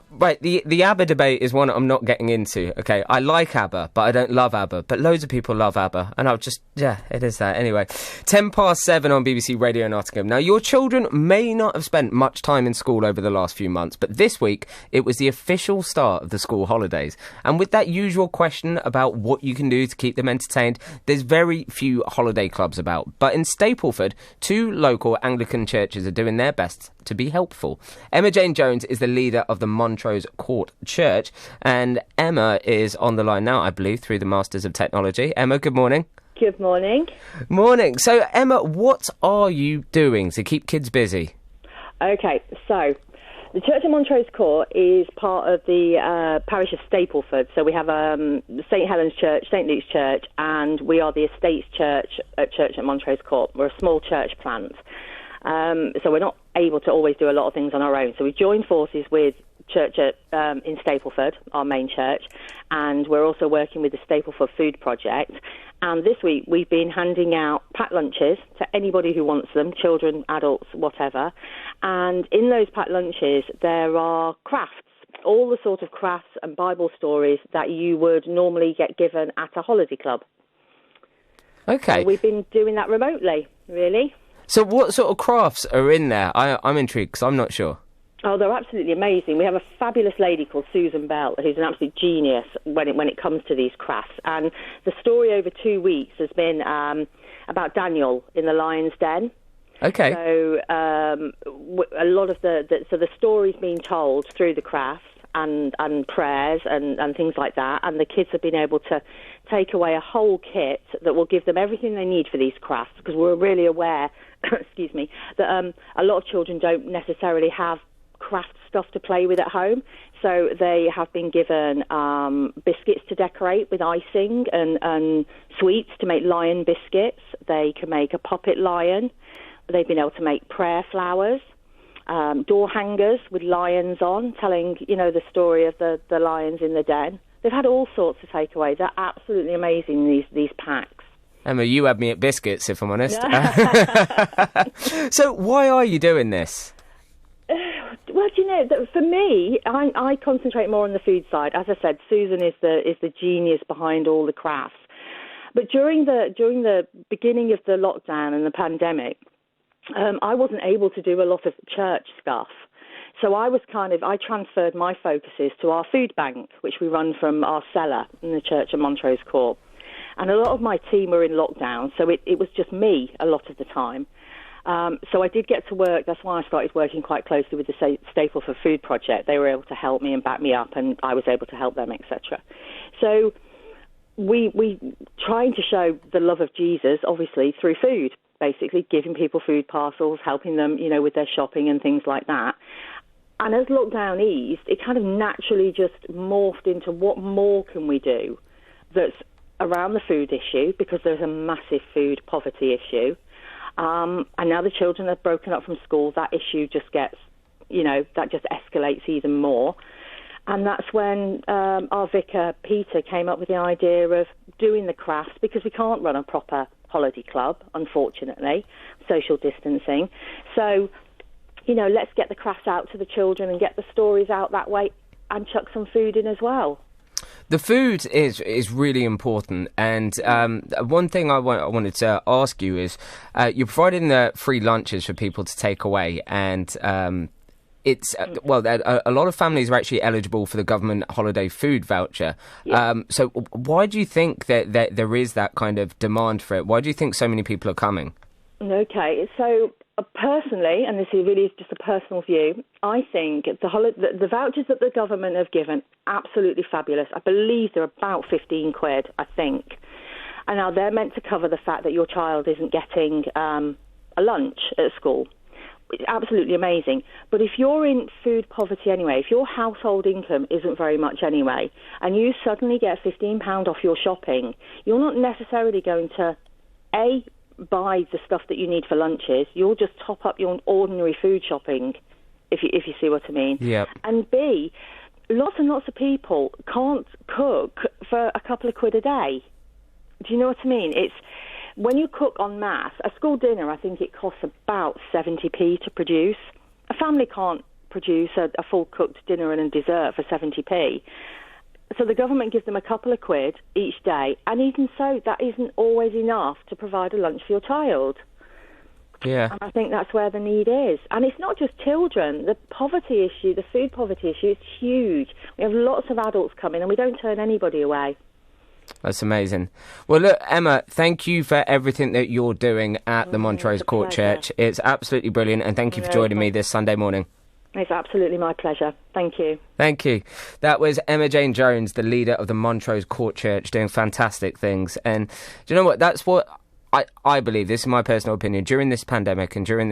Right, the ABBA debate is one I'm not getting into, okay? I like ABBA, but I don't love ABBA. But loads of people love ABBA, and it is that. Anyway, 7:10 on BBC Radio Nottingham. Now, your children may not have spent much time in school over the last few months, but this week, it was the official start of the school holidays. And with that usual question about what you can do to keep them entertained, there's very few holiday clubs about. But in Stapleford, 2 local Anglican churches are doing their best to be helpful. Emma Jane Jones is the leader of the Montrose Court Church, and Emma is on the line now, I believe, through the Masters of Technology. Emma, good morning. Good morning. Morning. So, Emma, what are you doing to keep kids busy? Okay, so the Church of Montrose Court is part of the parish of Stapleford. So we have St Helens Church, St Luke's Church, and we are the Estates Church at Montrose Court. We're a small church plant. So we're not able to always do a lot of things on our own. So we've joined forces with church in Stapleford, our main church, and we're also working with the Stapleford Food Project. And this week we've been handing out packed lunches to anybody who wants them, children, adults, whatever. And in those packed lunches there are crafts, all the sort of crafts and Bible stories that you would normally get given at a holiday club. Okay. So we've been doing that remotely, really. So what sort of crafts are in there? I'm intrigued because I'm not sure. Oh, they're absolutely amazing. We have a fabulous lady called Susan Bell, who's an absolute genius when it comes to these crafts. And the story over 2 weeks has been about Daniel in the lion's den. Okay. So a lot of the story's been told through the crafts and prayers and things like that. And the kids have been able to take away a whole kit that will give them everything they need for these crafts, because we're really aware, excuse me, that a lot of children don't necessarily have craft stuff to play with at home. So they have been given biscuits to decorate with icing and sweets to make lion biscuits. They can make a puppet lion. They've been able to make prayer flowers, door hangers with lions on, telling, the story of the lions in the den. They've had all sorts of takeaways. They're absolutely amazing, these packs. Emma, you had me at biscuits, if I'm honest. So why are you doing this? Well, for me, I concentrate more on the food side. As I said, Susan is the genius behind all the crafts. But during the beginning of the lockdown and the pandemic, I wasn't able to do a lot of church stuff. So I transferred my focuses to our food bank, which we run from our cellar in the Church of Montrose Court. And a lot of my team were in lockdown, so it was just me a lot of the time. So I did get to work. That's why I started working quite closely with the Stapleford Food Project. They were able to help me and back me up, and I was able to help them, etc. So we trying to show the love of Jesus, obviously, through food, basically giving people food parcels, helping them, with their shopping and things like that. And as lockdown eased, it kind of naturally just morphed into what more can we do that's around the food issue, because there's a massive food poverty issue. And now the children have broken up from school, that issue just gets, that just escalates even more. And that's when our vicar, Peter, came up with the idea of doing the crafts, because we can't run a proper holiday club, unfortunately, social distancing. So, let's get the crafts out to the children and get the stories out that way and chuck some food in as well. The food is really important, and one thing I wanted to ask you is you're providing the free lunches for people to take away, and it's a lot of families are actually eligible for the government holiday food voucher. Yeah. So why do you think that there is that kind of demand for it? Why do you think so many people are coming? Okay, so personally, and this really is just a personal view, I think the vouchers that the government have given, absolutely fabulous. I believe they're about 15 quid, I think. And now they're meant to cover the fact that your child isn't getting a lunch at school. It's absolutely amazing. But if you're in food poverty anyway, if your household income isn't very much anyway, and you suddenly get £15 off your shopping, you're not necessarily going to, buy the stuff that you need for lunches. You'll just top up your ordinary food shopping, if you see what I mean. Yep. And B, lots and lots of people can't cook for a couple of quid a day. Do you know what I mean? It's when you cook en masse, a school dinner, I think it costs about 70p to produce. A family can't produce a full-cooked dinner and a dessert for 70p. So the government gives them a couple of quid each day, and even so, that isn't always enough to provide a lunch for your child. Yeah. And I think that's where the need is. And it's not just children. The poverty issue, the food poverty issue, is huge. We have lots of adults coming, and we don't turn anybody away. That's amazing. Well, look, Emma, thank you for everything that you're doing at the Montrose Court Church. It's absolutely brilliant, and thank you for joining me this Sunday morning. It's absolutely my pleasure. Thank you. Thank you. That was Emma Jane Jones, the leader of the Montrose Court Church, doing fantastic things. And do you know what? That's what I believe. This is my personal opinion. During this pandemic and during